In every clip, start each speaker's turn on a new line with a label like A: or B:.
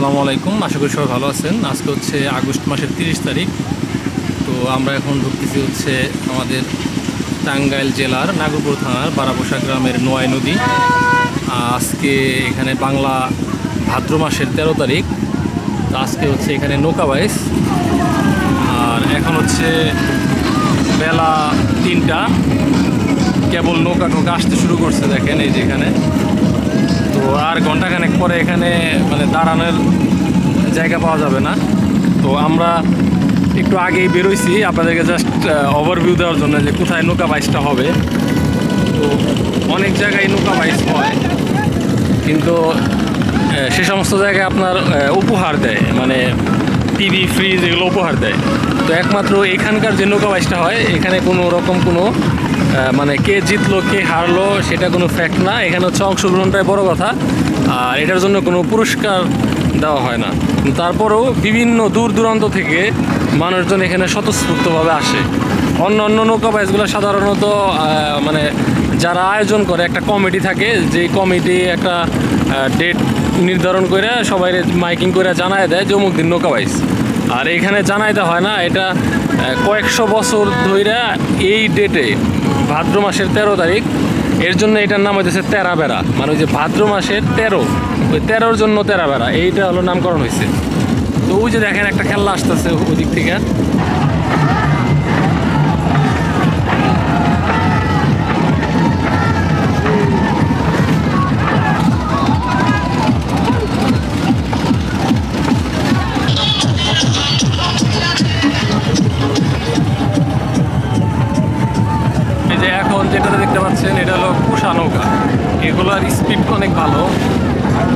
A: আসসালামু আলাইকুম, আশা করি সবাই ভালো আছেন। আজকে হচ্ছে আগস্ট মাসের 30 তারিখ। তো আমরা এখন ঢুকতেছি হচ্ছে আমাদের টাঙ্গাইল জেলার নাগরপুর থানার বারাবসা গ্রামের নোয়াই নদী। আজকে এখানে বাংলা ভাদ্র মাসের 13 তারিখ। তো আজকে হচ্ছে এখানে নৌকা বাইচ, আর এখন হচ্ছে বেলা 3টা। কেবল নৌকা টোকা আসতে শুরু করছে, দেখেন এই যে এখানে। তো আর ঘন্টাখানেক পরে এখানে মানে দাঁড়ানোর জায়গা পাওয়া যাবে না। তো আমরা একটু আগেই বেরোইছি আপনাদেরকে জাস্ট ওভারভিউ দেওয়ার জন্য যে কোথায় নৌকা বাইচটা হবে। তো অনেক জায়গায় নৌকা বাইচ হয়, কিন্তু সে সমস্ত জায়গায় আপনার উপহার দেয়, মানে টিভি ফ্রিজ এগুলো উপহার দেয়। তো একমাত্র এখানকার যে নৌকা বাইচটা হয় এখানে কোনো রকম কোনো মানে কে জিতলো কে হারলো সেটা কোনো ফ্যাক্ট না। এখানে হচ্ছে অংশগ্রহণটাই বড় কথা, আর এটার জন্য কোনো পুরস্কার দেওয়া হয় না। তারপরেও বিভিন্ন দূর দূরান্ত থেকে মানুষজন এখানে স্বতঃস্ফূর্তভাবে আসে। অন্য অন্য নৌকা বাইচগুলো সাধারণত মানে যারা আয়োজন করে একটা কমিটি থাকে, যেই কমিটি একটা ডেট নির্ধারণ করে সবাই মাইকিং করে জানায় দেয় যে অমুক দিন নৌকা বাইচ। আর এখানে জানাইতে হয় না, এটা কয়েকশো বছর ধরে এই ডেটে ভাদ্র মাসের 13 তারিখ, এর জন্য এটার নাম হইতেছে তেরা বেড়া। মানে ওই যে ভাদ্র মাসের 13, ওই 13-র জন্য তেরা বেড়া, এইটা হলো নামকরণ হয়েছে। তো ওই যে দেখেন একটা খেলা আসতেছে ওই দিক থেকে। যেটা দেখতে পাচ্ছেন এটা হলো কুষা নৌকা। এগুলোর স্পিড অনেক ভালো,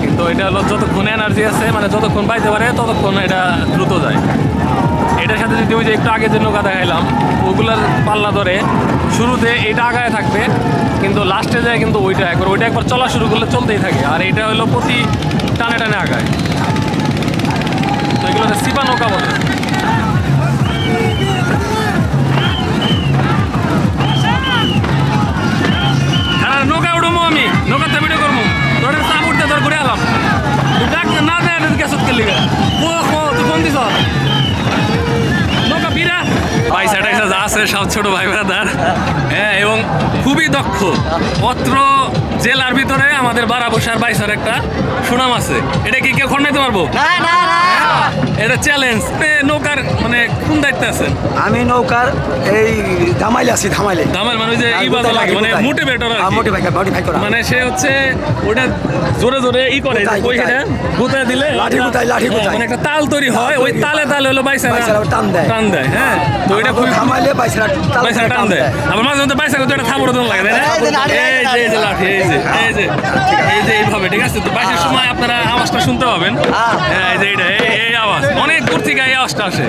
A: কিন্তু এটা হলো যতক্ষণ এনার্জি আছে, মানে যতক্ষণ বাইতে পারে ততক্ষণ এটা দ্রুত যায়। এটার সাথে যদি ওই যে একটু আগে যে নৌকা দেখাইলাম ওগুলার পাল্লা ধরে শুরুতে এটা আগায় থাকবে, কিন্তু লাস্টে যায় কিন্তু ওইটা একবার চলা শুরু করলে চলতেই থাকে। আর এটা হলো প্রতি টানে টানে আগায়। তো এগুলো সিপা নৌকা বলে। নৌকা উঠবো, আমি নৌকাতে ভিডিও করবো, তোর চাপ উঠতে তোর ঘুরে এলাম না দেয় গ্যাসত কেলি তুই ফোন দিস নৌকা বিরা ভাই সাইডা যা আছে সব ছোট ভাই বেড়াদার। হ্যাঁ, এবং খুবই দক্ষ। অত্র জেলার ভিতরে আমাদের বারাবসার বাইসার একটা সুনাম আছে। এটা কি কেউ খন্ডাইতে পারবো? এটা চ্যালেঞ্জ। নৌকার মানে কোন দায়িত্বে আছেন?
B: আমি নৌকার এই ধামাইলে আছি। ধামাইল
A: মানে ওই যে ই বাজা লাগে, মানে মোটিভেটর আর কি।
B: মোটিফাই করা
A: মানে সে হচ্ছে ওটা জোরে জোরে ই করে, ওই হেডে গুতায় দিলে
B: লাঠি গুতায়
A: মানে একটা তাল তৈরি হয়। ওই তালে হলো বাইসারা টান দেয়। হ্যাঁ, তো এটা খুব
B: ধামাইলে বাইসারা
A: টান দেয়। আবার মাঝে মধ্যে বাইসারা তো এটা থাপড় দেন লাগে, তাই না? এই যে লাঠি, এই যে এইভাবে, ঠিক আছে? তো বাইশের সময় আপনারা আওয়াজটা শুনতে পাবেন। হ্যাঁ, এই যে এইটা এই আওয়াজ অনেক দূর থেকে এই আওয়াজটা আসে।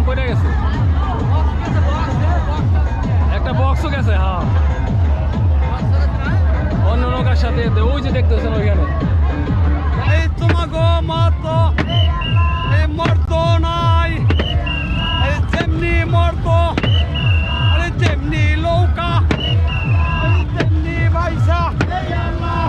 A: পড়ে গেছে, একটা বক্সও গেছে। হ্যাঁ, অন্য নৌকার সাথে ওই যে দেখতেছেন ওইখানে।
B: এই তোমাকে মারতো, এই মরতো নাই, এই যেমনি মরতো, আরে তেমনি লৌকা, এই তেমনি ভাইসা,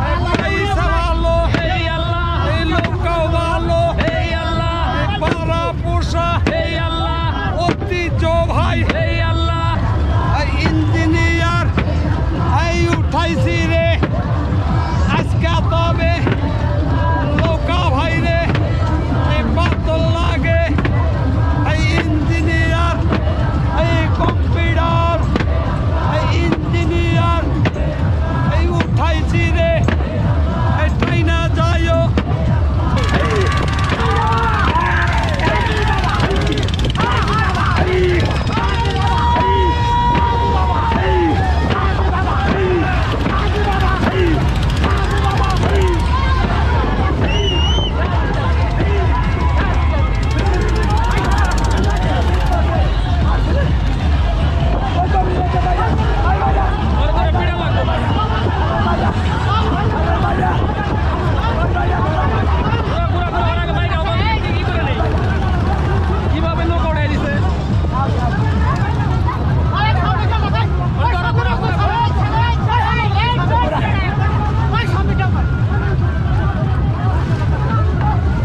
B: এই ভাইসা ভালো,
A: এই আল্লাহ,
B: এই লৌকাও ভালো,
A: এই আল্লাহ,
B: এই পাড়া পোষা,
A: এই আল্লাহ,
B: ঐতিহ্য ভাই,
A: এই আল্লাহ।
B: এই ইঞ্জিনিয়ার, এই উঠাইছি রে আজকে তবে লৌকা ভাই রে, এই পাতল লাগে, এই ইঞ্জিনিয়ার, এই কম্পিউটার, এই ইঞ্জিনিয়ার, এই উঠাইছি রে, এই ট্রেনা যাইও।
A: কিভাবে নৌকা উঠাই দিছে?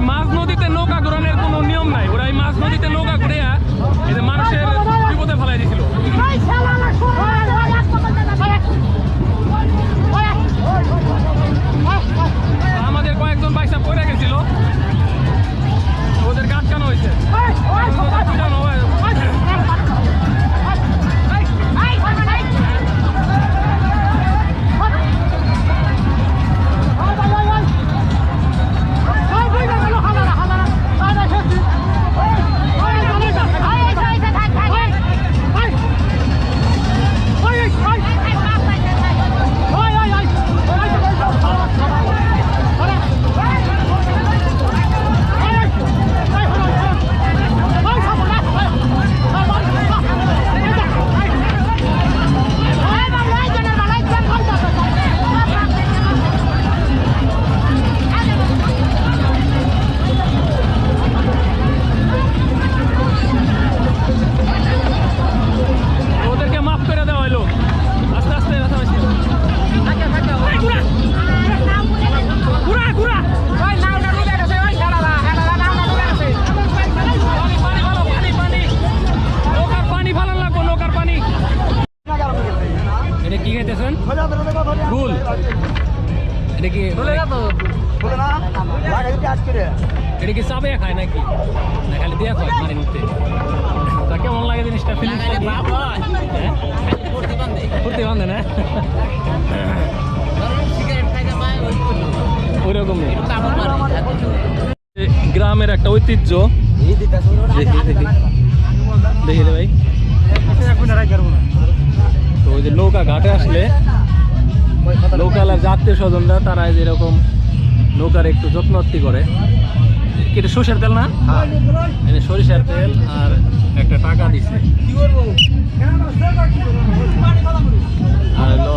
A: মাঝ নদীতে নৌকা ঘোরানোর কোনো নিয়ম নাই, ওরা এই মাঝ নদীতে নৌকা ঘুরিয়া এই যে মানুষের বিপদে ফেলাই দিছিল। আমাদের কয়েকজন বাইসা পড়ে গেছিল, ওদের আটকানো হয়েছে। ওদেরকে মাফ করে দেওয়া হলো আস্তে আস্তে। নৌকার পানি ভালো লাগবো, নৌকার পানি। এটা কি খাইতেছেন? গুল। এটা কি এটা কি চাবে খায় নাকি, না খালি দিয়া খায় পানির মধ্যে? তা কেমন লাগে জিনিসটা? ফিলিংস ফুর্তি বান্ধে না ওইরকম গ্রামের একটা ঐতিহ্য। দেখি দেখি দেখি রে ভাই। তো ওই যে নৌকা ঘাটে আসলে নৌকালার যে আত্মীয় স্বজনরা তারা যেরকম নৌকার একটু যত্নআত্তি করে। এটা সরিষার তেল না, এটা সরিষার তেল আর একটা টাকা দিছে। আর হলো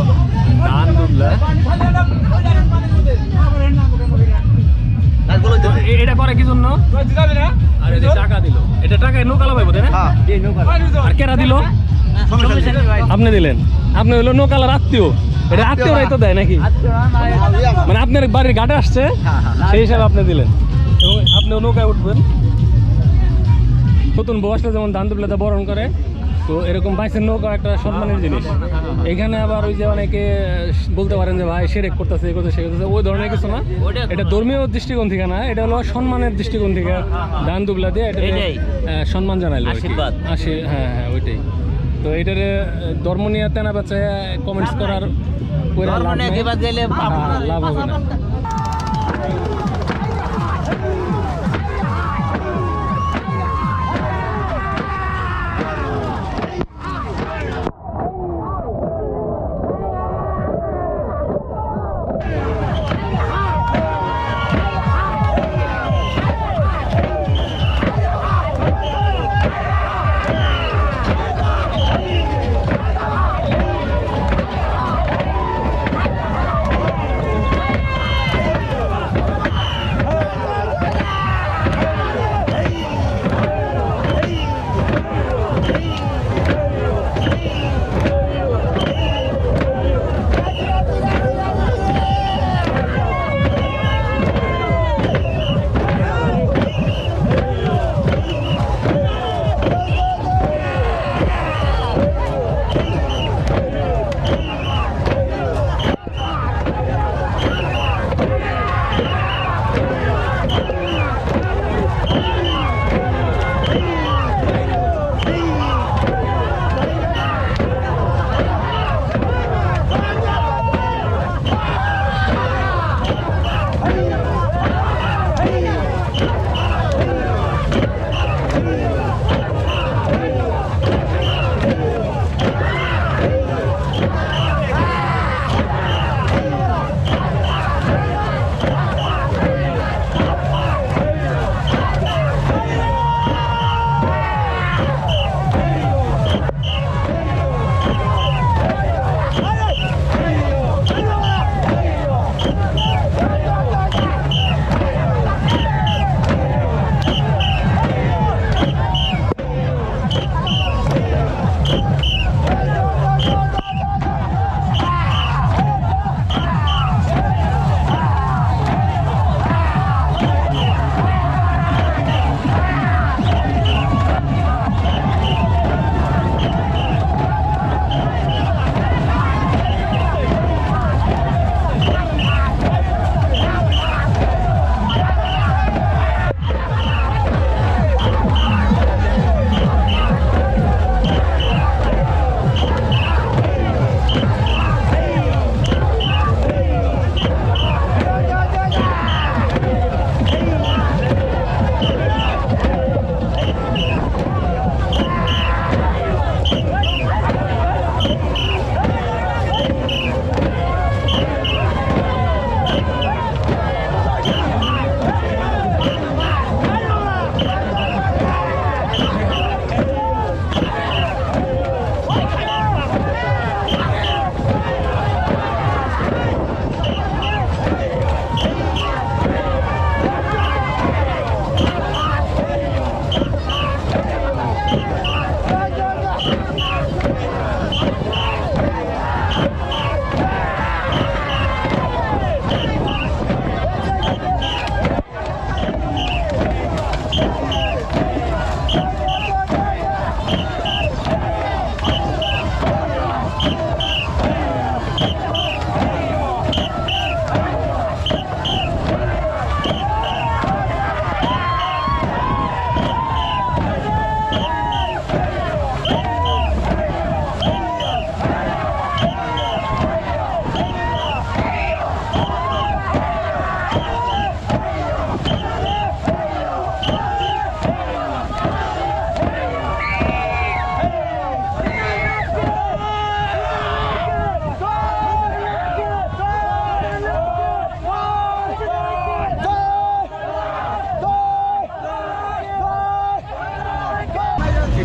A: ধান দুবলা। এটা করে কি জন্য? আর এই যে টাকা দিল, এটা টাকায় নৌকালা পাইব তাই না? আর কেরা দিল? আপনি দিলেন। আপনি হলো নৌকালার আত্মীয়। এটা আত্মীয়রাই তো দেয় নাকি? মানে আপনার বাড়ির ঘাটে আসছে সেই হিসাবে আপনি দিলেন, এবং আপনিও নৌকায় উঠবেন। নতুন বউ আসলে যেমন ধান দুবলাতে বরণ করে, তো এরকম বাইসের নৌকা একটা সম্মানের জিনিস। এখানে আবার ওই যে অনেকে বলতে পারেন যে ভাই সেরেক করতেছে, সে করতেছে, ওই ধরনের কিছু না। এটা ধর্মীয় দৃষ্টিকোণ থেকে না, এটা হলো সম্মানের দৃষ্টিকোণ থেকে ধান দুবলা দিয়ে এটা সম্মান জানাইলো, আশীর্বাদ। হ্যাঁ হ্যাঁ, ওইটাই। তো এটার ধর্ম নিয়ে তেনা বেচে কমেন্টস করার লাভ হবে না।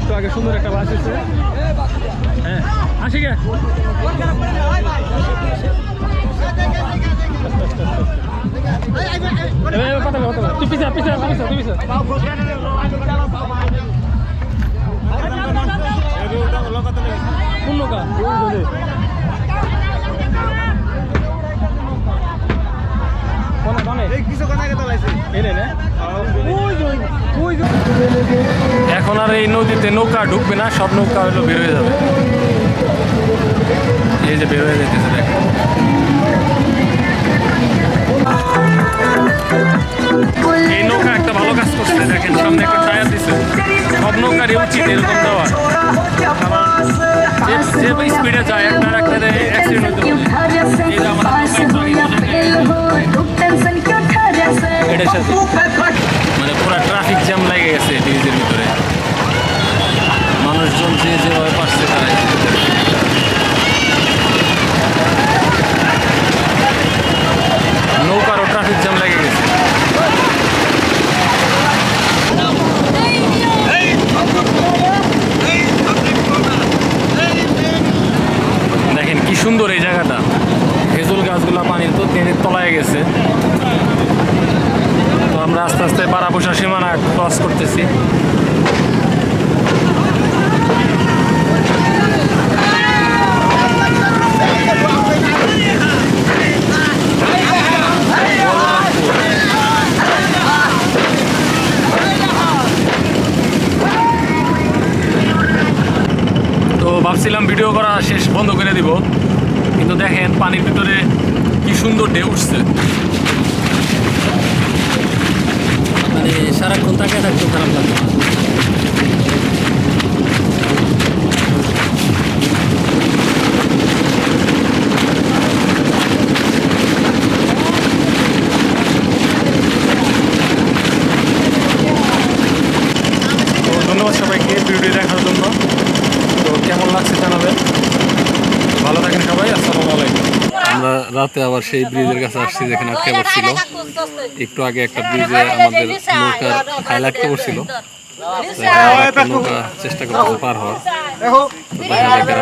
A: একটু আগে সুন্দর একটা বাস এসেছে। হ্যাঁ আসি গে তুই পিছা পিছা পিছা তুই পিছা কোন নৌকা এখন আর এই নদীতে নৌকা ঢুকবে না, সব নৌকা হলো বের হয়ে যাবে। এই যে বের হয়ে যেতেছে দেখেন। এই নৌকা একটা ভালো কাজ করছে, দেখেন সামনে একটা টায়ার দিচ্ছে। সব নৌকারই উচিত এরকম দেওয়া, কারণ যে স্পিডে যায় একটা অ্যাক্সিডেন্ট হতে পারে। এই যে আমাদের এটার সাথে মানে পুরো ট্রাফিক জ্যাম লেগে গেছে ব্রিজের ভিতরে, মানুষজন যে যেভাবে পারছে তারাই। নৌকারও ট্রাফিক জ্যাম লেগে গেছে। দেখেন কি সুন্দর এই জায়গাটা, খেজুর গাছগুলো পানির তো ট্রেনের তলায় গেছে। তো আমরা আস্তে আস্তে বারাবসা সীমানা ক্রস করতেছি। তো ভাবছিলাম ভিডিও করা শেষ বন্ধ করে দিব, কিন্তু দেখেন পানির ভিতরে কি সুন্দর ঢেউ উঠছে। মানে সারাক্ষণ তাকিয়ে থাকতেও খারাপ লাগবে। তো ধন্যবাদ সবাইকে ভিডিওটি দেখার জন্য। তো কেমন লাগছে জানাবেন, ভালো থাকেন সবাই, আসসালামু আলাইকুম। আমরা রাতে আবার সেই ব্রিজের কাছে আসছি যেখানে আটকে পড়ছিল। একটু আগে একটা ব্রিজে আমাদের নৌকার খাইল আটকে পড়ছিল, নৌকা চেষ্টা করতেছে পার হওয়ার,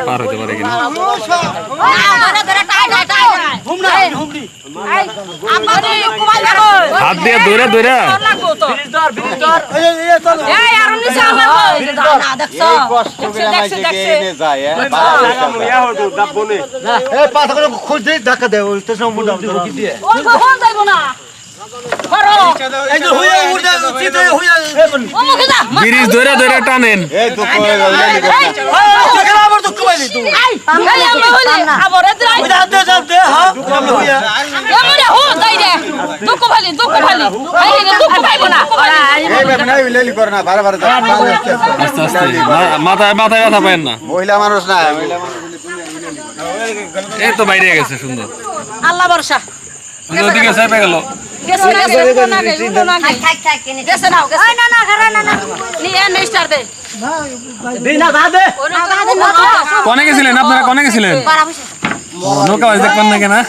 A: পার হতে পারে কিনা। হাত দিয়ে দৌড়া দৌড়া ব্রিজ ধরে ধরে টানেন। মাথায় মাথায় ব্যথা পায় না,
B: মহিলা মানুষ না,
A: এই তো বাইরে গেছে সুন্দর।
C: আল্লাহ ভরসা
A: ওদিকে চেপে গেল। কনে গেছিলেন আপনারা, কনে গেছিলেন? নৌকা বাজ দেখবেন না কেনা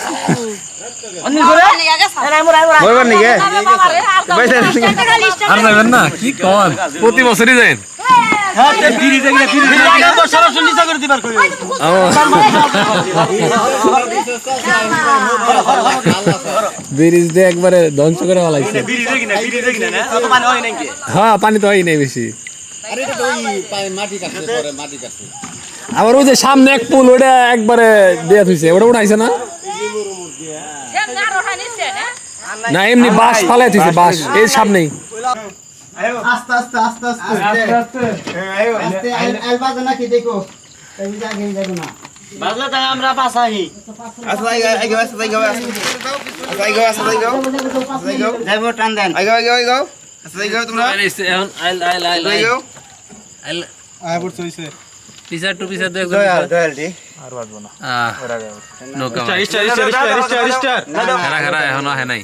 A: আর যাবেন না, কি কন প্রতি বছরই যাই। ব্রিজ দিয়ে একবারে ধ্বংস করে ফেলাইছে। হ্যাঁ পানি তো হয় নাই বেশি। আবার ওই যে সামনে এক পুল, ওটা একবারে দেয়া থইছে, ওটা উঠাইছে না? না এমনি বাঁশ ফালাই থইছে, বাঁশ এর সামনেই।
B: আস্তে আস্তে আস্তে আস্তে আস্তে আস্তে আইল বাজে নাকি দেখো, এই যে আগে যাবো না বাজলে তাই আমরা পাছাই। আচ্ছা আইগো আচ্ছা আইগো আইগো আচ্ছা আইগো আইগো যাইবো টান দেন, আইগো আইগো আইগো আচ্ছা আইগো তোমরা এখন আইল আইল আইল আইগো আইল আয় পড়ছ হইছে পিছার টু পিছার দেখো দয়ালটি আর বাজবো না। নৌকা star star star star star খারা খারা এখনো হয় নাই।